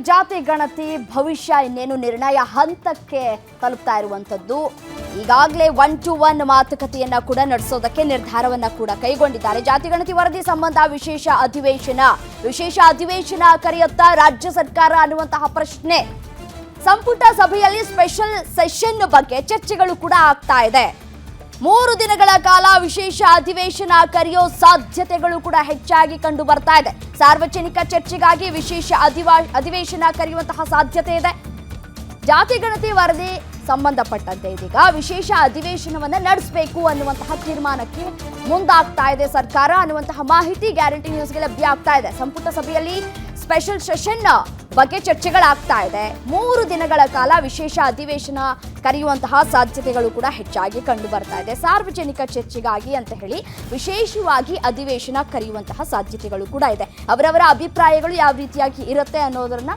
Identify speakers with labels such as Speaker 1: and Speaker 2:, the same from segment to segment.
Speaker 1: ಜಾತಿ ಗಣತಿ ಭವಿಷ್ಯ ಇನ್ನೇನು ನಿರ್ಣಯ ಹಂತಕ್ಕೆ ತಲುಪ್ತಾ ಇರುವಂತದ್ದು. ಈಗಾಗಲೇ 1-to-1 ಮಾತುಕತೆಯನ್ನ ಕೂಡ ನಡೆಸೋದಕ್ಕೆ ನಿರ್ಧಾರವನ್ನ ಕೂಡ ಕೈಗೊಂಡಿದ್ದಾರೆ. ಜಾತಿ ಗಣತಿ ವರದಿ ಸಂಬಂಧ ವಿಶೇಷ ಅಧಿವೇಶನ ಕರೆಯುತ್ತಾ ರಾಜ್ಯ ಸರ್ಕಾರ ಅನ್ನುವಂತಹ ಪ್ರಶ್ನೆ. ಸಂಪುಟ ಸಭೆಯಲ್ಲಿ ಸ್ಪೆಷಲ್ ಸೆಷನ್ ಬಗ್ಗೆ ಚರ್ಚೆಗಳು ಕೂಡ ಆಗ್ತಾ ಇದೆ. 3 ದಿನಗಳ ಕಾಲ ವಿಶೇಷ ಅಧಿವೇಶನ ಕರೆಯೋ ಸಾಧ್ಯತೆಗಳು ಕೂಡ ಹೆಚ್ಚಾಗಿ ಕಂಡು ಬರ್ತಾ ಇದೆ. ಸಾರ್ವಜನಿಕ ಚರ್ಚೆಗಾಗಿ ವಿಶೇಷ ಅಧಿವೇಶನ ಕರೆಯುವಂತಹ ಸಾಧ್ಯತೆ ಇದೆ. ಜಾತಿ ಗಣತಿ ವರದಿ ಸಂಬಂಧಪಟ್ಟಂತೆ ಇದೀಗ ವಿಶೇಷ ಅಧಿವೇಶನವನ್ನ ನಡೆಸಬೇಕು ಅನ್ನುವಂತಹ ತೀರ್ಮಾನಕ್ಕೆ ಮುಂದಾಗ್ತಾ ಇದೆ ಸರ್ಕಾರ ಅನ್ನುವಂತಹ ಮಾಹಿತಿ ಗ್ಯಾರಂಟಿ ನ್ಯೂಸ್ಗೆ ಲಭ್ಯ ಆಗ್ತಾ ಇದೆ. ಸಂಪುಟ ಸಭೆಯಲ್ಲಿ ಸ್ಪೆಷಲ್ ಸೆಷನ್ ಬಗ್ಗೆ ಚರ್ಚೆಗಳಾಗ್ತಾ ಇದೆ. 3 ದಿನಗಳ ಕಾಲ ವಿಶೇಷ ಅಧಿವೇಶನ ಕರೆಯುವಂತಹ ಸಾಧ್ಯತೆಗಳು ಕೂಡ ಹೆಚ್ಚಾಗಿ ಕಂಡು ಬರ್ತಾ ಇದೆ. ಸಾರ್ವಜನಿಕ ಚರ್ಚೆಗಾಗಿ ಅಂತ ಹೇಳಿ ವಿಶೇಷವಾಗಿ ಅಧಿವೇಶನ ಕರೆಯುವಂತಹ ಸಾಧ್ಯತೆಗಳು ಕೂಡ ಇದೆ. ಅವರವರ ಅಭಿಪ್ರಾಯಗಳು ಯಾವ ರೀತಿಯಾಗಿ ಇರುತ್ತೆ ಅನ್ನೋದನ್ನ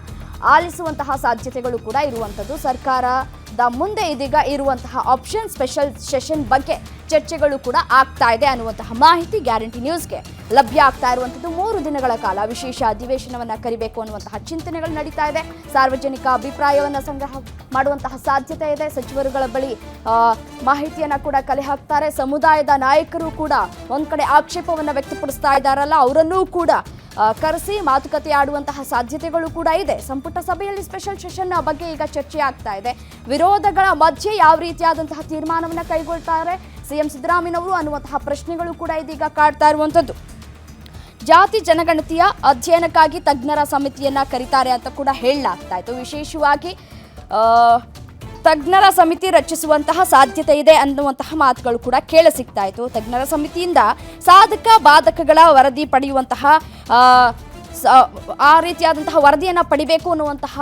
Speaker 1: ಆಲಿಸುವಂತಹ ಸಾಧ್ಯತೆಗಳು ಕೂಡ ಇರುವಂಥದ್ದು. ಸರ್ಕಾರದ ಮುಂದೆ ಇದೀಗ ಇರುವಂತಹ ಆಪ್ಷನ್ ಸ್ಪೆಷಲ್ ಸೆಷನ್ ಬಗ್ಗೆ ಚರ್ಚೆಗಳು ಕೂಡ ಆಗ್ತಾ ಇದೆ ಅನ್ನುವಂತಹ ಮಾಹಿತಿ ಗ್ಯಾರಂಟಿ ನ್ಯೂಸ್ಗೆ ಲಭ್ಯ ಆಗ್ತಾ ಇರುವಂಥದ್ದು. 3 ದಿನಗಳ ಕಾಲ ವಿಶೇಷ ಅಧಿವೇಶನವನ್ನ ಕರಿಬೇಕು ಅನ್ನುವಂತಹ ಚಿಂತನೆಗಳು ನಡೀತಾ ಇದೆ. ಸಾರ್ವಜನಿಕ ಅಭಿಪ್ರಾಯವನ್ನ ಸಂಗ್ರಹ ಮಾಡುವಂತಹ ಸಾಧ್ಯತೆ ಇದೆ. ಸಚಿವರುಗಳ ಬಳಿ ಮಾಹಿತಿಯನ್ನ ಕೂಡ ಕಲೆ ಹಾಕ್ತಾರೆ. ಸಮುದಾಯದ ನಾಯಕರು ಕೂಡ ಒಂದ್ ಕಡೆ ಆಕ್ಷೇಪವನ್ನ ವ್ಯಕ್ತಪಡಿಸ್ತಾ ಇದ್ದಾರಲ್ಲ, ಅವರನ್ನೂ ಕೂಡ ಕರೆಸಿ ಮಾತುಕತೆ ಆಡುವಂತಹ ಸಾಧ್ಯತೆಗಳು ಕೂಡ ಇದೆ. ಸಂಪುಟ ಸಭೆಯಲ್ಲಿ ಸ್ಪೆಷಲ್ ಸೆಷನ್ ಬಗ್ಗೆ ಈಗ ಚರ್ಚೆ ಆಗ್ತಾ ಇದೆ. ವಿರೋಧಗಳ ಮಧ್ಯೆ ಯಾವ ರೀತಿಯಾದಂತಹ ತೀರ್ಮಾನವನ್ನ ಕೈಗೊಳ್ತಾರೆ ಸಿಎಂ ಸಿದ್ದರಾಮಯ್ಯನವರು ಅನ್ನುವಂತಹ ಪ್ರಶ್ನೆಗಳು ಕೂಡ ಇದೀಗ ಕಾಡ್ತಾ ಇರುವಂಥದ್ದು. ಜಾತಿ ಜನಗಣತಿಯ ಅಧ್ಯಯನಕ್ಕಾಗಿ ತಜ್ಞರ ಸಮಿತಿಯನ್ನ ಕರೀತಾರೆ ಅಂತ ಕೂಡ ಹೇಳಲಾಗ್ತಾ ಇತ್ತು. ವಿಶೇಷವಾಗಿ ತಜ್ಞರ ಸಮಿತಿ ರಚಿಸುವಂತಹ ಸಾಧ್ಯತೆ ಇದೆ ಅನ್ನುವಂತಹ ಮಾತುಗಳು ಕೂಡ ಕೇಳಸಿಗ್ತಾ ಇತ್ತು. ತಜ್ಞರ ಸಮಿತಿಯಿಂದ ಸಾಧಕ ಬಾಧಕಗಳ ವರದಿ ಪಡೆಯುವಂತಹ ಆ ರೀತಿಯಾದಂತಹ ವರದಿಯನ್ನ ಪಡಿಬೇಕು ಅನ್ನುವಂತಹ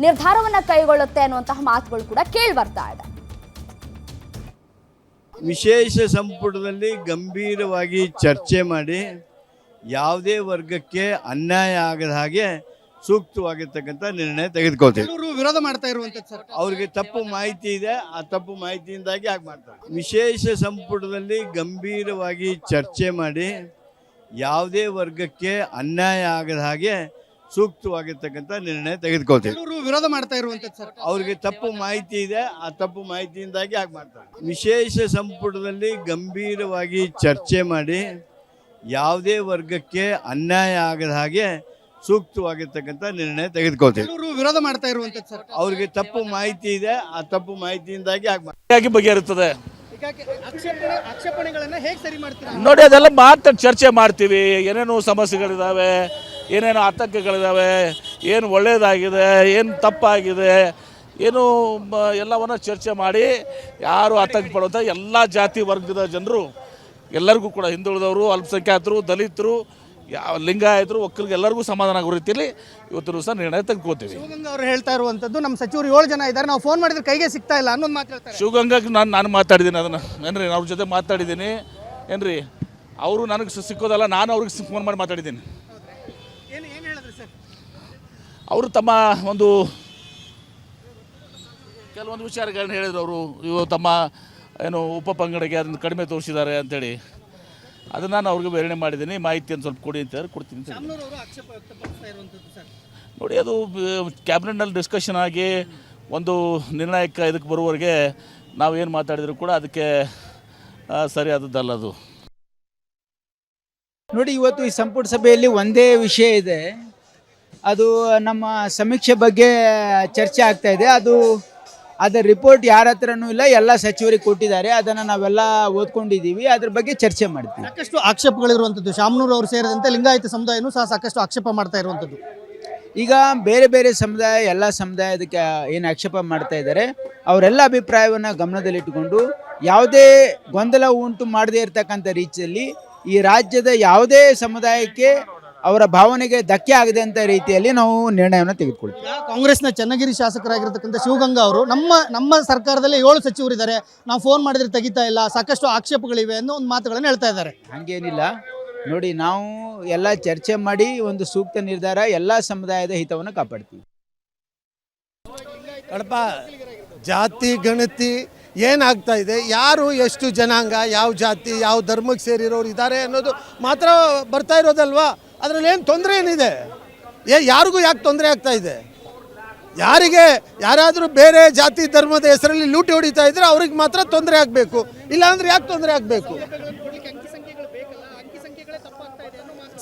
Speaker 1: ನಿರ್ಧಾರವನ್ನ ಕೈಗೊಳ್ಳುತ್ತೆ ಅನ್ನುವಂತಹ ಮಾತುಗಳು ಕೂಡ ಕೇಳಿ ಬರ್ತಾ ಇದೆ.
Speaker 2: ವಿಶೇಷ ಸಂಪುಟದಲ್ಲಿ ಗಂಭೀರವಾಗಿ ಚರ್ಚೆ ಮಾಡಿ ಯಾವುದೇ ವರ್ಗಕ್ಕೆ ಅನ್ಯಾಯ ಆಗದ ಹಾಗೆ ಸೂಕ್ತವಾಗಿರ್ತಕ್ಕಂಥ ನಿರ್ಣಯ ತೆಗೆದುಕೊಳ್ತೀವಿ.
Speaker 3: ವಿರೋಧ ಮಾಡ್ತಾ ಇರುವಂತದ್ದು ಸರ್,
Speaker 2: ಅವ್ರಿಗೆ ತಪ್ಪು ಮಾಹಿತಿ ಇದೆ, ಆ ತಪ್ಪು ಮಾಹಿತಿಯಿಂದಾಗಿ ಹಾಗೆ ಮಾಡ್ತಾರೆ. ವಿಶೇಷ ಸಂಪುಟದಲ್ಲಿ ಗಂಭೀರವಾಗಿ ಚರ್ಚೆ ಮಾಡಿ ಯಾವುದೇ ವರ್ಗಕ್ಕೆ ಅನ್ಯಾಯ ಆಗದ ಹಾಗೆ ಸೂಕ್ತವಾಗಿರ್ತಕ್ಕಂಥ ನಿರ್ಣಯ ತೆಗೆದುಕೊಳ್ತೀವಿ.
Speaker 3: ವಿರೋಧ ಮಾಡ್ತಾ ಇರುವಂತದ್ದು ಸರ್,
Speaker 2: ಅವ್ರಿಗೆ ತಪ್ಪು ಮಾಹಿತಿ ಇದೆ, ಆ ತಪ್ಪು ಮಾಹಿತಿಯಿಂದಾಗಿ ಹಾಗೆ ಮಾಡ್ತಾರೆ. ವಿಶೇಷ ಸಂಪುಟದಲ್ಲಿ ಗಂಭೀರವಾಗಿ ಚರ್ಚೆ ಮಾಡಿ ಯಾವುದೇ ವರ್ಗಕ್ಕೆ ಅನ್ಯಾಯ ಆಗದ ಹಾಗೆ ಸೂಕ್ತವಾಗಿರ್ತಕ್ಕಂಥ ನಿರ್ಣಯ ತೆಗೆದುಕೊಳ್ತೀವಿ.
Speaker 3: ವಿರೋಧ ಮಾಡ್ತಾ ಇರುವಂತದ್ದು ಸರ್,
Speaker 2: ಅವ್ರಿಗೆ ತಪ್ಪು ಮಾಹಿತಿ ಇದೆ, ಆ ತಪ್ಪು ಮಾಹಿತಿಯಿಂದಾಗಿ ಹಾಗೆ
Speaker 4: ಬಗೆಹರುತ್ತದೆ.
Speaker 3: ಆಕ್ಷೇಪಣೆಗಳನ್ನ ಹೇಗೆ ಸರಿ ಮಾಡ್ತೀರಾ
Speaker 4: ನೋಡಿ, ಅದೆಲ್ಲ ಮಾತಾಡಿ ಚರ್ಚೆ ಮಾಡ್ತೀವಿ. ಏನೇನು ಸಮಸ್ಯೆಗಳಿದ್ದಾವೆ, ಏನೇನು ಆತಂಕಗಳಿದ್ದಾವೆ, ಏನು ಒಳ್ಳೆಯದಾಗಿದೆ, ಏನು ತಪ್ಪಾಗಿದೆ, ಏನು ಎಲ್ಲವನ್ನ ಚರ್ಚೆ ಮಾಡಿ ಯಾರು ಆತಂಕ ಪಡುವಂಥ ಎಲ್ಲ ಜಾತಿ ವರ್ಗದ ಜನರು ಎಲ್ಲರಿಗೂ ಕೂಡ ಹಿಂದುಳಿದವರು, ಅಲ್ಪಸಂಖ್ಯಾತರು, ದಲಿತರು, ಲಿಂಗಾಯತರು, ಒಕ್ಕಲಿಗೆ ಎಲ್ಲರಿಗೂ ಸಮಾಧಾನ ಆಗೋ ರೀತಿಯಲ್ಲಿ ಇವತ್ತು ಸಹ ನಿರ್ಣಯ ತೆಗೆದುಕೊಳ್ತೀವಿ.
Speaker 3: ಶಿವಗಂಗಾ ಅವರು ಹೇಳ್ತಾ ಇರುವಂತದ್ದು, ನಮ್ಮ ಸಚಿವರು 7 ಜನ ಇದ್ದಾರೆ, ನಾವು ಫೋನ್ ಮಾಡಿದ್ರೆ ಕೈಗೆ ಸಿಗ್ತಾ ಇಲ್ಲ ಅನ್ನೋದು ಮಾತಾಡ್ತಾರೆ.
Speaker 4: ಶಿವಗಂಗಾಗೆ ನಾನು ಮಾತಾಡಿದ್ದೀನಿ, ಅದನ್ನು ಏನ್ರಿ ಅವ್ರ ಜೊತೆ ಮಾತಾಡಿದ್ದೀನಿ ಏನ್ರಿ. ಅವರು ನನಗೆ ಸಿಕ್ಕೋದಲ್ಲ, ನಾನು ಅವ್ರಿಗೆ ಫೋನ್ ಮಾಡಿ ಮಾತಾಡಿದ್ದೀನಿ.
Speaker 3: ಏನು ಹೇಳಿದ್ರು ಸರ್?
Speaker 4: ಅವರು ತಮ್ಮ ಒಂದು ಕೆಲವೊಂದು ವಿಚಾರಗಳನ್ನ ಹೇಳಿದ್ರು. ಅವರು ಇವು ತಮ್ಮ ಏನು ಉಪಪಂಗಡಕ್ಕೆ ಅದನ್ನು ಕಡಿಮೆ ತೋರಿಸಿದ್ದಾರೆ ಅಂತೇಳಿ ಅದನ್ನು ನಾನು ಅವ್ರಿಗೆ ವಿವರಣೆ ಮಾಡಿದ್ದೀನಿ. ಮಾಹಿತಿಯನ್ನು ಸ್ವಲ್ಪ ಕೊಡಿ ಅಂತ ಕೊಡ್ತೀನಿ. ನೋಡಿ, ಅದು ಕ್ಯಾಬಿನೆಟ್ನಲ್ಲಿ ಡಿಸ್ಕಷನ್ ಆಗಿ ಒಂದು ನಿರ್ಣಾಯಕ ಇದಕ್ಕೆ ಬರುವವರೆಗೆ ನಾವು ಏನು ಮಾತಾಡಿದ್ರು ಕೂಡ ಅದಕ್ಕೆ ಸರಿಯಾದದ್ದಲ್ಲ ಅದು.
Speaker 5: ನೋಡಿ, ಇವತ್ತು ಈ ಸಂಪುಟ ಸಭೆಯಲ್ಲಿ ಒಂದೇ ವಿಷಯ ಇದೆ. ಅದು ನಮ್ಮ ಸಮೀಕ್ಷೆ ಬಗ್ಗೆ ಚರ್ಚೆ ಆಗ್ತಾ ಇದೆ. ಅದರ ರಿಪೋರ್ಟ್ ಯಾರ ಹತ್ರನೂ ಇಲ್ಲ, ಎಲ್ಲ ಸಚಿವರಿಗೆ ಕೊಟ್ಟಿದ್ದಾರೆ. ಅದನ್ನು ನಾವೆಲ್ಲ ಓದ್ಕೊಂಡಿದ್ದೀವಿ, ಅದ್ರ ಬಗ್ಗೆ ಚರ್ಚೆ ಮಾಡ್ತೀವಿ.
Speaker 3: ಸಾಕಷ್ಟು ಆಕ್ಷೇಪಗಳಿರುವಂಥದ್ದು, ಶಾಮನೂರು ಅವರು ಸೇರಿದಂತೆ ಲಿಂಗಾಯತ ಸಮುದಾಯನೂ ಸಹ ಸಾಕಷ್ಟು ಆಕ್ಷೇಪ ಮಾಡ್ತಾ ಇರುವಂಥದ್ದು.
Speaker 5: ಈಗ ಬೇರೆ ಬೇರೆ ಸಮುದಾಯ, ಎಲ್ಲ ಸಮುದಾಯದಕ್ಕೆ ಏನು ಆಕ್ಷೇಪ ಮಾಡ್ತಾ ಇದ್ದಾರೆ, ಅವರೆಲ್ಲ ಅಭಿಪ್ರಾಯವನ್ನು ಗಮನದಲ್ಲಿಟ್ಟುಕೊಂಡು ಯಾವುದೇ ಗೊಂದಲ ಉಂಟು ಮಾಡದೇ ಇರತಕ್ಕಂಥ ರೀತಿಯಲ್ಲಿ ಈ ರಾಜ್ಯದ ಯಾವುದೇ ಸಮುದಾಯಕ್ಕೆ ಅವರ ಭಾವನೆಗೆ ಧಕ್ಕೆ ಆಗದೆ ಅಂತ ರೀತಿಯಲ್ಲಿ ನಾವು ನಿರ್ಣಯವನ್ನು ತೆಗೆದುಕೊಳ್ತೀವಿ.
Speaker 3: ಕಾಂಗ್ರೆಸ್ನ ಚನ್ನಗಿರಿ ಶಾಸಕರಾಗಿರ್ತಕ್ಕಂಥ ಶಿವಗಂಗಾ ಅವರು ನಮ್ಮ ಸರ್ಕಾರದಲ್ಲಿ 7 ಸಚಿವರಿದ್ದಾರೆ, ನಾವು ಫೋನ್ ಮಾಡಿದ್ರೆ ತೆಗಿತಾ ಇಲ್ಲ, ಸಾಕಷ್ಟು ಆಕ್ಷೇಪಗಳಿವೆ ಅನ್ನೋ ಒಂದು ಮಾತುಗಳನ್ನು ಹೇಳ್ತಾ ಇದ್ದಾರೆ.
Speaker 5: ಹಾಗೇನಿಲ್ಲ ನೋಡಿ, ನಾವು ಎಲ್ಲ ಚರ್ಚೆ ಮಾಡಿ ಒಂದು ಸೂಕ್ತ ನಿರ್ಧಾರ ಎಲ್ಲ ಸಮುದಾಯದ ಹಿತವನ್ನು ಕಾಪಾಡ್ತೀವಿ.
Speaker 6: ಕಡಪ ಜಾತಿ ಗಣತಿ ಏನಾಗ್ತಾ ಇದೆ, ಯಾರು ಎಷ್ಟು ಜನಾಂಗ, ಯಾವ ಜಾತಿ, ಯಾವ ಧರ್ಮಕ್ಕೆ ಸೇರಿರೋರು ಇದ್ದಾರೆ ಅನ್ನೋದು ಮಾತ್ರ ಬರ್ತಾ ಇರೋದಲ್ವಾ. ಅದರಲ್ಲಿ ಏನು ತೊಂದರೆ ಏನಿದೆ, ಯಾರಿಗೂ ಯಾಕೆ ತೊಂದರೆ ಆಗ್ತಾ ಇದೆ? ಯಾರಾದರೂ ಬೇರೆ ಜಾತಿ ಧರ್ಮದ ಹೆಸರಲ್ಲಿ ಲೂಟಿ ಹೊಡಿತಾ ಇದ್ರೆ ಅವ್ರಿಗೆ ಮಾತ್ರ ತೊಂದರೆ ಆಗಬೇಕು, ಇಲ್ಲಾಂದ್ರೆ ಯಾಕೆ ತೊಂದರೆ ಆಗಬೇಕು?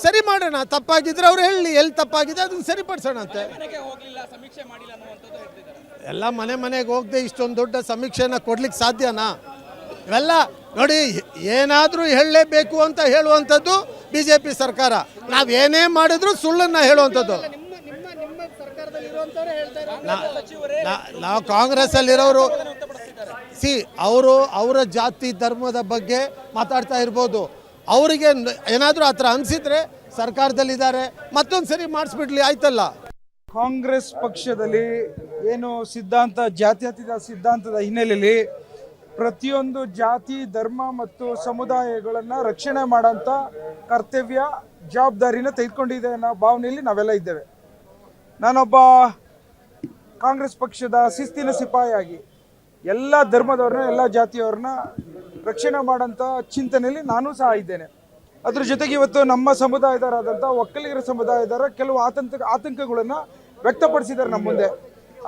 Speaker 6: ಸರಿ ಮಾಡೋಣ, ತಪ್ಪಾಗಿದ್ರೆ ಅವ್ರು ಹೇಳಿ ಎಲ್ಲಿ ತಪ್ಪಾಗಿದೆ ಅದನ್ನ ಸರಿಪಡಿಸೋಣ ಅಂತೆ. ಎಲ್ಲ ಮನೆಗೆ ಹೋಗದೆ ಇಷ್ಟೊಂದು ದೊಡ್ಡ ಸಮೀಕ್ಷೆನ ಕೊಡ್ಲಿಕ್ಕೆ ಸಾಧ್ಯನಾ? ಇವೆಲ್ಲ ನೋಡಿ, ಏನಾದರೂ ಹೇಳಲೇಬೇಕು ಅಂತ ಹೇಳುವಂಥದ್ದು BJP ಸರ್ಕಾರ. ನಾವೇನೇ ಮಾಡಿದ್ರು ಸುಳ್ಳನ್ನು ಹೇಳುವಂಥದ್ದು. ನಾವು ಕಾಂಗ್ರೆಸ್ಸಲ್ಲಿರೋರು ಅವರ ಜಾತಿ ಧರ್ಮದ ಬಗ್ಗೆ ಮಾತಾಡ್ತಾ ಇರ್ಬೋದು. ಅವರಿಗೆ ಏನಾದರೂ ಆ ಥರ ಅನಿಸಿದ್ರೆ ಸರ್ಕಾರದಲ್ಲಿದ್ದಾರೆ, ಮತ್ತೊಂದು ಸರಿ ಮಾಡಿಸ್ಬಿಡ್ಲಿ, ಆಯ್ತಲ್ಲ.
Speaker 7: ಕಾಂಗ್ರೆಸ್ ಪಕ್ಷದಲ್ಲಿ ಏನು ಸಿದ್ಧಾಂತ, ಜಾತ್ಯತೀತ ಸಿದ್ಧಾಂತದ ಹಿನ್ನೆಲೆಯಲ್ಲಿ ಪ್ರತಿಯೊಂದು ಜಾತಿ ಧರ್ಮ ಮತ್ತು ಸಮುದಾಯಗಳನ್ನು ರಕ್ಷಣೆ ಮಾಡೋಂಥ ಕರ್ತವ್ಯ ಜವಾಬ್ದಾರಿನ ತೆಗೆದುಕೊಂಡಿದೆ ಅನ್ನೋ ಭಾವನೆಯಲ್ಲಿ ನಾವೆಲ್ಲ ಇದ್ದೇವೆ. ನಾನೊಬ್ಬ ಕಾಂಗ್ರೆಸ್ ಪಕ್ಷದ ಶಿಸ್ತಿನ ಸಿಪಾಯಿಯಾಗಿ ಎಲ್ಲ ಧರ್ಮದವ್ರನ್ನ ಎಲ್ಲ ಜಾತಿಯವ್ರನ್ನ ರಕ್ಷಣೆ ಮಾಡೋಂಥ ಚಿಂತನೆಯಲ್ಲಿ ನಾನು ಸಹ ಇದ್ದೇನೆ. ಅದ್ರ ಜೊತೆಗೆ ಇವತ್ತು ನಮ್ಮ ಸಮುದಾಯದವರಾದಂಥ ಒಕ್ಕಲಿಗರ ಸಮುದಾಯದವರ ಕೆಲವು ಆತಂಕಗಳನ್ನು ವ್ಯಕ್ತಪಡಿಸಿದ್ದಾರೆ ನಮ್ಮ ಮುಂದೆ.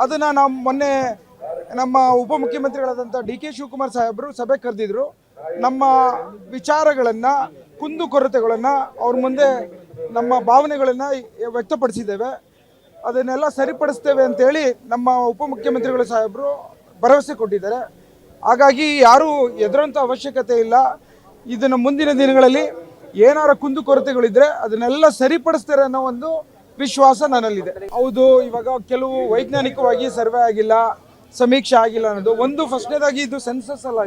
Speaker 7: ಅದನ್ನು ನಾವು ಮೊನ್ನೆ ನಮ್ಮ ಉಪಮುಖ್ಯಮಂತ್ರಿಗಳಾದಂಥ DK ಶಿವಕುಮಾರ್ ಸಾಹೇಬರು ಸಭೆ ಕರೆದಿದ್ರು. ನಮ್ಮ ವಿಚಾರಗಳನ್ನು, ಕುಂದುಕೊರತೆಗಳನ್ನು ಅವ್ರ ಮುಂದೆ ನಮ್ಮ ಭಾವನೆಗಳನ್ನು ವ್ಯಕ್ತಪಡಿಸಿದ್ದೇವೆ. ಅದನ್ನೆಲ್ಲ ಸರಿಪಡಿಸ್ತೇವೆ ಅಂತೇಳಿ ನಮ್ಮ ಉಪಮುಖ್ಯಮಂತ್ರಿಗಳು ಸಾಹೇಬರು ಭರವಸೆ ಕೊಟ್ಟಿದ್ದಾರೆ. ಹಾಗಾಗಿ ಯಾರೂ ಹೆದರುವಂಥ ಅವಶ್ಯಕತೆ ಇಲ್ಲ. ಇದನ್ನು ಮುಂದಿನ ದಿನಗಳಲ್ಲಿ ಏನಾರ ಕುಂದುಕೊರತೆಗಳಿದ್ರೆ ಅದನ್ನೆಲ್ಲ ಸರಿಪಡಿಸ್ತಾರೆ ಅನ್ನೋ ಒಂದು ವಿಶ್ವಾಸ ನನ್ನಲ್ಲಿದೆ. ಹೌದು, ಇವಾಗ ಕೆಲವು ವೈಜ್ಞಾನಿಕವಾಗಿ ಸರ್ವೆ ಆಗಿಲ್ಲ, ಸಮೀಕ್ಷೆ ಆಗಿಲ್ಲ ಅನ್ನೋದು ಒಂದು. ಫಸ್ಟ್ನೇದಾಗಿ ಇದು ಸೆನ್ಸಸ್ ಅಲ್ಲ,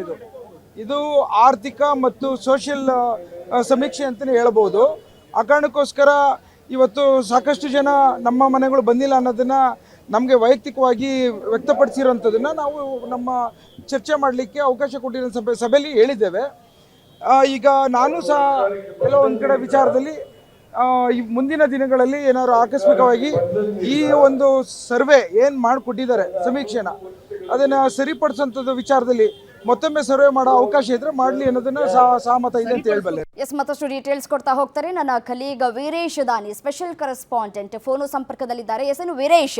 Speaker 7: ಇದು ಆರ್ಥಿಕ ಮತ್ತು ಸೋಷಿಯಲ್ ಸಮೀಕ್ಷೆ ಅಂತಲೇ ಹೇಳ್ಬೋದು. ಆ ಕಾರಣಕ್ಕೋಸ್ಕರ ಇವತ್ತು ಸಾಕಷ್ಟು ಜನ ನಮ್ಮ ಮನೆಗಳು ಬಂದಿಲ್ಲ ಅನ್ನೋದನ್ನು ನಮಗೆ ವೈಯಕ್ತಿಕವಾಗಿ ವ್ಯಕ್ತಪಡಿಸಿರೋಂಥದ್ದನ್ನು ನಾವು ನಮ್ಮ ಚರ್ಚೆ ಮಾಡಲಿಕ್ಕೆ ಅವಕಾಶ ಕೊಟ್ಟಿರೋ ಸಭೆಯಲ್ಲಿ ಹೇಳಿದ್ದೇವೆ. ಈಗ ನಾನು ಸಹ ಕೆಲವೊಂದು ಕಡೆ ವಿಚಾರದಲ್ಲಿ ಈ ಮುಂದಿನ ದಿನಗಳಲ್ಲಿ ಏನಾದ್ರು ಆಕಸ್ಮಿಕವಾಗಿ ಈ ಒಂದು ಸರ್ವೆ ಏನು ಮಾಡಿಕೊಟ್ಟಿದ್ದಾರೆ ಸಮೀಕ್ಷೆನ, ಅದನ್ನು ಸರಿಪಡಿಸೋಂಥದ್ದು ವಿಚಾರದಲ್ಲಿ ಮತ್ತೊಮ್ಮೆ ಸರ್ವೆ ಮಾಡೋ ಅವಕಾಶ ಇದ್ರೆ ಮಾಡಲಿ ಅನ್ನೋದನ್ನ ಸಹಮತ ಇದೆ ಅಂತ ಹೇಳಬಲ್ಲೆ.
Speaker 1: ಎಸ್, ಮತ್ತಷ್ಟು ಡೀಟೇಲ್ಸ್ ಕೊಡ್ತಾ ಹೋಗ್ತಾರೆ ನನ್ನ ಕಲೀಗ ವೀರೇಶ್ ದಾನಿ, ಸ್ಪೆಷಲ್ ಕರೆಸ್ಪಾಂಡೆಂಟ್, ಫೋನು ಸಂಪರ್ಕದಲ್ಲಿದ್ದಾರೆ. ಎಸ್, ಏನು ವೀರೇಶ್,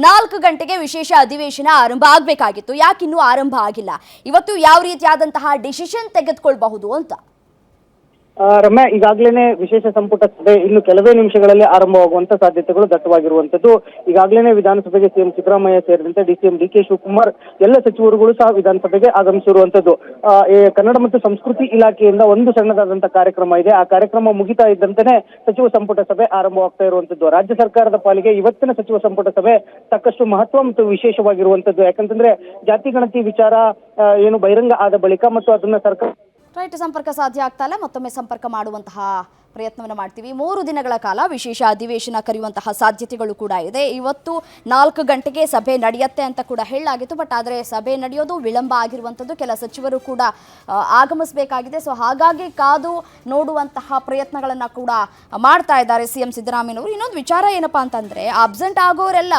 Speaker 1: 4 ಗಂಟೆಗೆ ವಿಶೇಷ ಅಧಿವೇಶನ ಆರಂಭ ಆಗಬೇಕಾಗಿತ್ತು, ಯಾಕಿನ್ನೂ ಆರಂಭ ಆಗಿಲ್ಲ? ಇವತ್ತು ಯಾವ ರೀತಿಯಾದಂತಹ ಡಿಸಿಷನ್ ತೆಗೆದುಕೊಳ್ಬಹುದು ಅಂತ?
Speaker 8: ರಮ್ಯಾ, ಈಗಾಗಲೇ ವಿಶೇಷ ಸಂಪುಟ ಸಭೆ ಇನ್ನು ಕೆಲವೇ ನಿಮಿಷಗಳಲ್ಲಿ ಆರಂಭವಾಗುವಂತ ಸಾಧ್ಯತೆಗಳು ದಟ್ಟವಾಗಿರುವಂತದ್ದು. ಈಗಾಗಲೇ ವಿಧಾನಸಭೆಗೆ ಸಿಎಂ ಸಿದ್ದರಾಮಯ್ಯ ಸೇರಿದಂತೆ DK ಶಿವಕುಮಾರ್ ಎಲ್ಲ ಸಚಿವರುಗಳು ಸಹ ವಿಧಾನಸಭೆಗೆ ಆಗಮಿಸಿರುವಂತದ್ದು. ಕನ್ನಡ ಮತ್ತು ಸಂಸ್ಕೃತಿ ಇಲಾಖೆಯಿಂದ ಒಂದು ಸಣ್ಣದಾದಂತಹ ಕಾರ್ಯಕ್ರಮ ಇದೆ. ಆ ಕಾರ್ಯಕ್ರಮ ಮುಗಿತಾ ಇದ್ದಂತೆಯೇ ಸಚಿವ ಸಂಪುಟ ಸಭೆ ಆರಂಭವಾಗ್ತಾ ಇರುವಂತದ್ದು. ರಾಜ್ಯ ಸರ್ಕಾರದ ಪಾಲಿಗೆ ಇವತ್ತಿನ ಸಚಿವ ಸಂಪುಟ ಸಭೆ ಸಾಕಷ್ಟು ಮಹತ್ವ ಮತ್ತು ವಿಶೇಷವಾಗಿರುವಂತದ್ದು. ಯಾಕಂತಂದ್ರೆ ಜಾತಿ ಗಣತಿ ವಿಚಾರ ಏನು ಬಹಿರಂಗ ಆದ ಬಳಿಕ ಮತ್ತು ಅದನ್ನ ಸರ್ಕಾರ
Speaker 1: ಸಂಪರ್ಕ ಸಾಧ್ಯ ಆಗ್ತಾ ಇಲ್ಲ, ಮತ್ತೊಮ್ಮೆ ಸಂಪರ್ಕ ಮಾಡುವಂತಹ ಪ್ರಯತ್ನವನ್ನು ಮಾಡ್ತೀವಿ. 3 ದಿನಗಳ ಕಾಲ ವಿಶೇಷ ಅಧಿವೇಶನ ಕರೆಯುವಂತಹ ಸಾಧ್ಯತೆಗಳು ಕೂಡ ಇದೆ. ಇವತ್ತು 4 ಗಂಟೆಗೆ ಸಭೆ ನಡೆಯುತ್ತೆ ಅಂತ ಕೂಡ ಹೇಳಲಾಗಿತ್ತು. ಬಟ್ ಆದರೆ ಸಭೆ ನಡೆಯೋದು ವಿಳಂಬ ಆಗಿರುವಂಥದ್ದು, ಕೆಲ ಸಚಿವರು ಕೂಡ ಆಗಮಿಸಬೇಕಾಗಿದೆ. ಸೊ ಹಾಗಾಗಿ ಕಾದು ನೋಡುವಂತಹ ಪ್ರಯತ್ನಗಳನ್ನು ಕೂಡ ಮಾಡ್ತಾ ಇದ್ದಾರೆ ಸಿಎಂ ಸಿದ್ದರಾಮಯ್ಯನವರು. ಇನ್ನೊಂದು ವಿಚಾರ ಏನಪ್ಪಾ ಅಂತಂದರೆ, ಅಬ್ಸೆಂಟ್ ಆಗೋರೆಲ್ಲ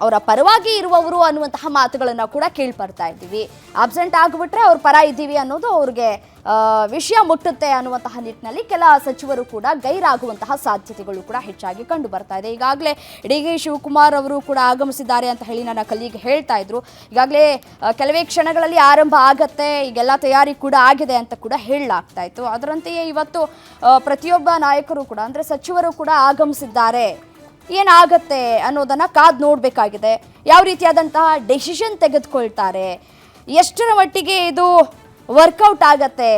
Speaker 1: ಅವರ ಪರವಾಗಿ ಇರುವವರು ಅನ್ನುವಂತಹ ಮಾತುಗಳನ್ನು ಕೂಡ ಕೇಳ್ಪಡ್ತಾ ಇದ್ದೀವಿ. ಅಬ್ಸೆಂಟ್ ಆಗಿಬಿಟ್ರೆ ಅವ್ರ ಪರ ಇದ್ದೀವಿ ಅನ್ನೋದು ಅವ್ರಿಗೆ ವಿಷಯ ಮುಟ್ಟುತ್ತೆ ಅನ್ನುವಂತಹ ನಿಟ್ಟಿನಲ್ಲಿ ಕೆಲ ಸಚಿವರು ಕೂಡ ಗೈರಾಗುವಂತಹ ಸಾಧ್ಯತೆಗಳು ಕೂಡ ಹೆಚ್ಚಾಗಿ ಕಂಡು ಬರ್ತಾ ಇದೆ. ಈಗಾಗಲೇ DK ಶಿವಕುಮಾರ್ ಅವರು ಕೂಡ ಆಗಮಿಸಿದ್ದಾರೆ ಅಂತ ಹೇಳಿ ನನ್ನ ಕಲೀಗ್ ಹೇಳ್ತಾ ಇದ್ರು. ಈಗಾಗಲೇ ಕೆಲವೇ ಕ್ಷಣಗಳಲ್ಲಿ ಆರಂಭ ಆಗತ್ತೆ, ಈಗೆಲ್ಲ ತಯಾರಿ ಕೂಡ ಆಗಿದೆ ಅಂತ ಕೂಡ ಹೇಳಲಾಗ್ತಾ ಇತ್ತು. ಅದರಂತೆಯೇ ಇವತ್ತು ಪ್ರತಿಯೊಬ್ಬ ನಾಯಕರು ಕೂಡ ಅಂದರೆ ಸಚಿವರು ಕೂಡ ಆಗಮಿಸಿದ್ದಾರೆ. ಏನಾಗತ್ತೆ ಅನ್ನೋದನ್ನು ಕಾದು ನೋಡಬೇಕಾಗಿದೆ. ಯಾವ ರೀತಿಯಾದಂತಹ ಡೆಸಿಷನ್ ತೆಗೆದುಕೊಳ್ತಾರೆ, ಎಷ್ಟರ ಮಟ್ಟಿಗೆ ಇದು ವರ್ಕೌಟ್ ಆಗತ್ತೆ,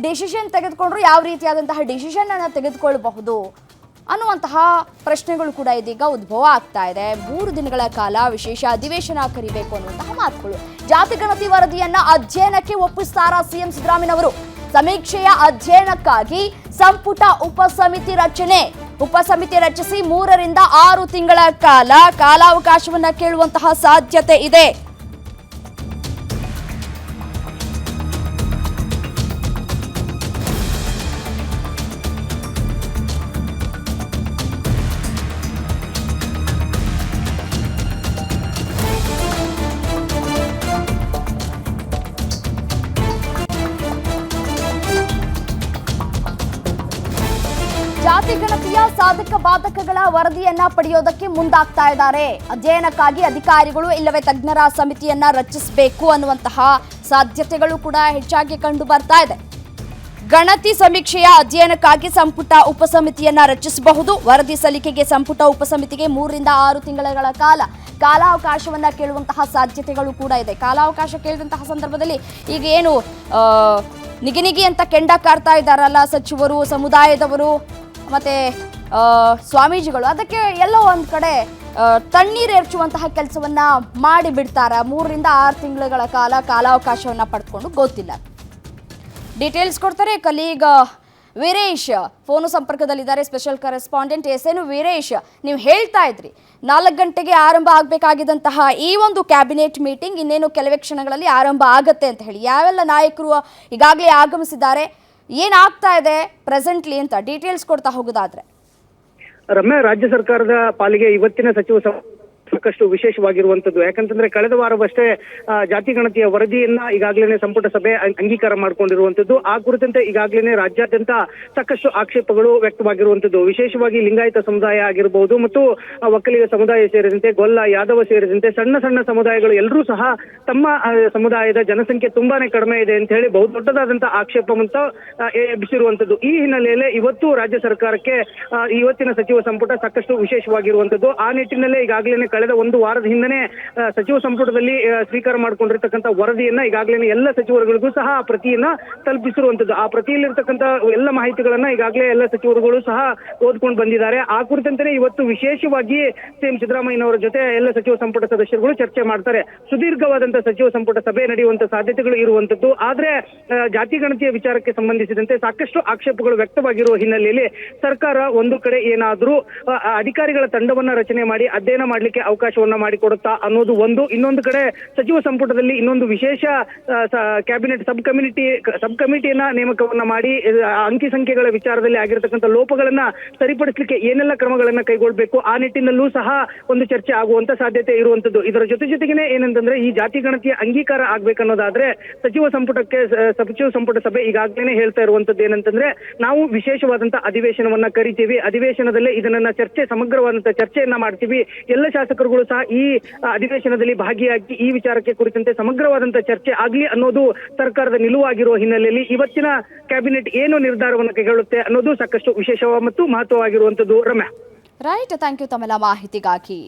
Speaker 1: ಡಿಸಿಷನ್ ತೆಗೆದುಕೊಂಡ್ರು ಯಾವ ರೀತಿಯಾದಂತಹ ಡಿಸಿಷನನ್ನು ತೆಗೆದುಕೊಳ್ಳಬಹುದು ಅನ್ನುವಂತಹ ಪ್ರಶ್ನೆಗಳು ಕೂಡ ಇದೀಗ ಉದ್ಭವ ಆಗ್ತಾ ಇದೆ. 3 ದಿನಗಳ ಕಾಲ ವಿಶೇಷ ಅಧಿವೇಶನ ಕರಿಬೇಕು ಅನ್ನುವಂತಹ ಮಾತುಗಳು. ಜಾತಿ ಗಣತಿ ವರದಿಯನ್ನ ಅಧ್ಯಯನಕ್ಕೆ ಒಪ್ಪಿಸ್ತಾರಾ ಸಿಎಂ ಸಿದ್ದರಾಮಯ್ಯನವರು? ಸಮೀಕ್ಷೆಯ ಅಧ್ಯಯನಕ್ಕಾಗಿ ಸಂಪುಟ ಉಪಸಮಿತಿ ರಚಿಸಿ 3 ರಿಂದ 6 ತಿಂಗಳ ಕಾಲ ಕಾಲಾವಕಾಶವನ್ನ ಕೇಳುವಂತಹ ಸಾಧ್ಯತೆ ಇದೆ. ಜಾತಿ ಗಣತಿಯ ಜಿಲ್ಲೆಯ ಸಾಧಕ ಬಾಧಕಗಳ ವರದಿಯನ್ನ ಪಡೆಯೋದಕ್ಕೆ ಮುಂದಾಗ್ತಾ ಇದ್ದಾರೆ. ಅಧ್ಯಯನಕ್ಕಾಗಿ ಅಧಿಕಾರಿಗಳು ಇಲ್ಲವೇ ತಜ್ಞರ ಸಮಿತಿಯನ್ನ ರಚಿಸಬೇಕು ಅನ್ನುವಂತಹ ಸಾಧ್ಯತೆಗಳು ಕೂಡ ಹೆಚ್ಚಾಗಿ ಕಂಡು ಬರ್ತಾ ಇದೆ. ಗಣತಿ ಸಮೀಕ್ಷೆಯ ಅಧ್ಯಯನಕ್ಕಾಗಿ ಸಂಪುಟ ಉಪಸಮಿತಿಯನ್ನ ರಚಿಸಬಹುದು. ವರದಿ ಸಲ್ಲಿಕೆಗೆ ಸಂಪುಟ ಉಪಸಮಿತಿಗೆ 3 ರಿಂದ 6 ತಿಂಗಳ ಕಾಲಾವಕಾಶವನ್ನ ಕೇಳುವಂತಹ ಸಾಧ್ಯತೆಗಳು ಕೂಡ ಇದೆ. ಕಾಲಾವಕಾಶ ಕೇಳಿದಂತಹ ಸಂದರ್ಭದಲ್ಲಿ ಈಗ ಏನು ನಿಗಿ ಅಂತ ಕೆಂಡ ಕಾರ್ತಾ ಇದ್ದಾರಲ್ಲ ಸಚಿವರು, ಸಮುದಾಯದವರು ಮತ್ತೆ ಸ್ವಾಮೀಜಿಗಳು, ಅದಕ್ಕೆ ಎಲ್ಲೋ ಒಂದು ಕಡೆ ತಣ್ಣೀರೇರ್ಚುವಂತಹ ಕೆಲಸವನ್ನ ಮಾಡಿ ಬಿಡ್ತಾರ. 3 ರಿಂದ 6 ತಿಂಗಳ ಕಾಲಾವಕಾಶವನ್ನ ಪಡೆದುಕೊಂಡು ಗೊತ್ತಿಲ್ಲ. ಡೀಟೇಲ್ಸ್ ಕೊಡ್ತಾರೆ ಕಲೀಗ್ ವೀರೇಶ್, ಫೋನು ಸಂಪರ್ಕದಲ್ಲಿದ್ದಾರೆ, ಸ್ಪೆಷಲ್ ಕರೆಸ್ಪಾಂಡೆಂಟ್. ಎಸ್.ಎನ್. ವೀರೇಶ್, ನೀವು ಹೇಳ್ತಾ ಇದ್ರಿ 4 ಗಂಟೆಗೆ ಆರಂಭ ಆಗಬೇಕಾಗಿದ್ದಂತಹ ಈ ಒಂದು ಕ್ಯಾಬಿನೆಟ್ ಮೀಟಿಂಗ್ ಇನ್ನೇನು ಕೆಲವೇ ಕ್ಷಣಗಳಲ್ಲಿ ಆರಂಭ ಆಗತ್ತೆ ಅಂತ ಹೇಳಿ. ಯಾವೆಲ್ಲ ನಾಯಕರು ಈಗಾಗಲೇ ಆಗಮಿಸಿದ್ದಾರೆ, ಏನಾಗ್ತಾ ಇದೆ ಪ್ರೆಸೆಂಟ್ಲಿ ಅಂತ ಡೀಟೇಲ್ಸ್ ಕೊಡ್ತಾ ಹೋಗೋದಾದ್ರೆ?
Speaker 8: ರಮ್ಯಾ, ರಾಜ್ಯ ಸರ್ಕಾರದ ಪಾಲಿಗೆ ಇವತ್ತಿನ ಸಚಿವ ಸಾಕಷ್ಟು ವಿಶೇಷವಾಗಿರುವಂತದ್ದು. ಯಾಕಂತಂದ್ರೆ ಕಳೆದ ವಾರವಷ್ಟೇ ಜಾತಿ ಗಣತಿಯ ವರದಿಯನ್ನ ಈಗಾಗಲೇ ಸಂಪುಟ ಸಭೆ ಅಂಗೀಕಾರ ಮಾಡಿಕೊಂಡಿರುವಂತದ್ದು. ಆ ಕುರಿತಂತೆ ಈಗಾಗಲೇ ರಾಜ್ಯಾದ್ಯಂತ ಸಾಕಷ್ಟು ಆಕ್ಷೇಪಗಳು ವ್ಯಕ್ತವಾಗಿರುವಂತದ್ದು. ವಿಶೇಷವಾಗಿ ಲಿಂಗಾಯತ ಸಮುದಾಯ ಆಗಿರಬಹುದು ಮತ್ತು ಒಕ್ಕಲಿಗ ಸಮುದಾಯ ಸೇರಿದಂತೆ ಗೊಲ್ಲ, ಯಾದವ ಸೇರಿದಂತೆ ಸಣ್ಣ ಸಣ್ಣ ಸಮುದಾಯಗಳು ಎಲ್ಲರೂ ಸಹ ತಮ್ಮ ಸಮುದಾಯದ ಜನಸಂಖ್ಯೆ ತುಂಬಾನೇ ಕಡಿಮೆ ಇದೆ ಅಂತ ಹೇಳಿ ಬಹುದೊಡ್ಡದಾದಂತಹ ಆಕ್ಷೇಪವಂತ ಎಬ್ಬಿಸಿರುವಂತದ್ದು. ಈ ಹಿನ್ನೆಲೆಯಲ್ಲಿ ಇವತ್ತು ರಾಜ್ಯ ಸರ್ಕಾರಕ್ಕೆ ಇವತ್ತಿನ ಸಚಿವ ಸಂಪುಟ ಸಾಕಷ್ಟು ವಿಶೇಷವಾಗಿರುವಂತದ್ದು. ಆ ನಿಟ್ಟಿನಲ್ಲೇ ಈಗಾಗಲೇ ಕಳೆದ 1 ವಾರದ ಹಿಂದನೆ ಸಚಿವ ಸಂಪುಟದಲ್ಲಿ ಸ್ವೀಕಾರ ಮಾಡಿಕೊಂಡಿರ್ತಕ್ಕಂಥ ವರದಿಯನ್ನ ಈಗಾಗಲೇ ಎಲ್ಲ ಸಚಿವರುಗಳಿಗೂ ಸಹ ಆ ಪ್ರತಿಯನ್ನ ತಲುಪಿಸಿರುವಂತದ್ದು. ಆ ಪ್ರತಿಯಲ್ಲಿರ್ತಕ್ಕಂಥ ಎಲ್ಲ ಮಾಹಿತಿಗಳನ್ನ ಈಗಾಗಲೇ ಎಲ್ಲ ಸಚಿವರುಗಳು ಸಹ ಓದ್ಕೊಂಡು ಬಂದಿದ್ದಾರೆ. ಆ ಕುರಿತಂತೆ ಇವತ್ತು ವಿಶೇಷವಾಗಿ ಸಿಎಂ ಸಿದ್ದರಾಮಯ್ಯನವರ ಜೊತೆ ಎಲ್ಲ ಸಚಿವ ಸಂಪುಟ ಸದಸ್ಯರುಗಳು ಚರ್ಚೆ ಮಾಡ್ತಾರೆ. ಸುದೀರ್ಘವಾದಂತಹ ಸಚಿವ ಸಂಪುಟ ಸಭೆ ನಡೆಯುವಂತ ಸಾಧ್ಯತೆಗಳು ಇರುವಂತದ್ದು. ಆದ್ರೆ ಜಾತಿ ಗಣತಿಯ ವಿಚಾರಕ್ಕೆ ಸಂಬಂಧಿಸಿದಂತೆ ಸಾಕಷ್ಟು ಆಕ್ಷೇಪಗಳು ವ್ಯಕ್ತವಾಗಿರುವ ಹಿನ್ನೆಲೆಯಲ್ಲಿ ಸರ್ಕಾರ ಒಂದು ಕಡೆ ಏನಾದ್ರೂ ಅಧಿಕಾರಿಗಳ ತಂಡವನ್ನ ರಚನೆ ಮಾಡಿ ಅಧ್ಯಯನ ಮಾಡ್ಲಿಕ್ಕೆ ಅವಕಾಶವನ್ನ ಮಾಡಿಕೊಡುತ್ತಾ ಅನ್ನೋದು ಒಂದು. ಇನ್ನೊಂದು ಕಡೆ ಸಚಿವ ಸಂಪುಟದಲ್ಲಿ ಇನ್ನೊಂದು ವಿಶೇಷ ಕ್ಯಾಬಿನೆಟ್ ಸಬ್ ಕಮಿಟಿಯನ್ನ ನೇಮಕವನ್ನ ಮಾಡಿ ಅಂಕಿ ಸಂಖ್ಯೆಗಳ ವಿಚಾರದಲ್ಲಿ ಆಗಿರತಕ್ಕಂಥ ಲೋಪಗಳನ್ನ ಸರಿಪಡಿಸಲಿಕ್ಕೆ ಏನೆಲ್ಲ ಕ್ರಮಗಳನ್ನ ಕೈಗೊಳ್ಳಬೇಕು ಆ ನಿಟ್ಟಿನಲ್ಲೂ ಸಹ ಒಂದು ಚರ್ಚೆ ಆಗುವಂತ ಸಾಧ್ಯತೆ ಇರುವಂತದ್ದು. ಇದರ ಜೊತೆಗೇನೆ ಏನಂತಂದ್ರೆ ಈ ಜಾತಿ ಗಣತಿಯ ಅಂಗೀಕಾರ ಆಗ್ಬೇಕನ್ನೋದಾದ್ರೆ ಸಚಿವ ಸಂಪುಟ ಸಭೆ ಈಗಾಗಲೇ ಹೇಳ್ತಾ ಇರುವಂತದ್ದು ಏನಂತಂದ್ರೆ ನಾವು ವಿಶೇಷವಾದಂತಹ ಅಧಿವೇಶನವನ್ನ ಕರಿತೀವಿ, ಅಧಿವೇಶನದಲ್ಲೇ ಇದನ್ನ ಸಮಗ್ರವಾದಂತಹ ಚರ್ಚೆಯನ್ನ ಮಾಡ್ತೀವಿ, ಎಲ್ಲ ಶಾಸಕರುಗಳು ಸಹ ಈ ಅಧಿವೇಶನದಲ್ಲಿ ಭಾಗಿಯಾಗಿ ಈ ವಿಚಾರಕ್ಕೆ ಕುರಿತಂತೆ ಸಮಗ್ರವಾದಂತಹ ಚರ್ಚೆ ಆಗ್ಲಿ ಅನ್ನೋದು ಸರ್ಕಾರದ ನಿಲುವಾಗಿರುವ ಹಿನ್ನೆಲೆಯಲ್ಲಿ ಇವತ್ತಿನ ಕ್ಯಾಬಿನೆಟ್ ಏನು ನಿರ್ಧಾರವನ್ನು ಕೈಗೊಳ್ಳುತ್ತೆ ಅನ್ನೋದು ಸಾಕಷ್ಟು ವಿಶೇಷ ಮತ್ತು ಮಹತ್ವವಾಗಿರುವಂತದ್ದು. ರಮ್ಯಾ,
Speaker 1: ರೈಟ್, ಥ್ಯಾಂಕ್ ಯು ತಮ್ಮೆಲ್ಲ ಮಾಹಿತಿಗಾಗಿ.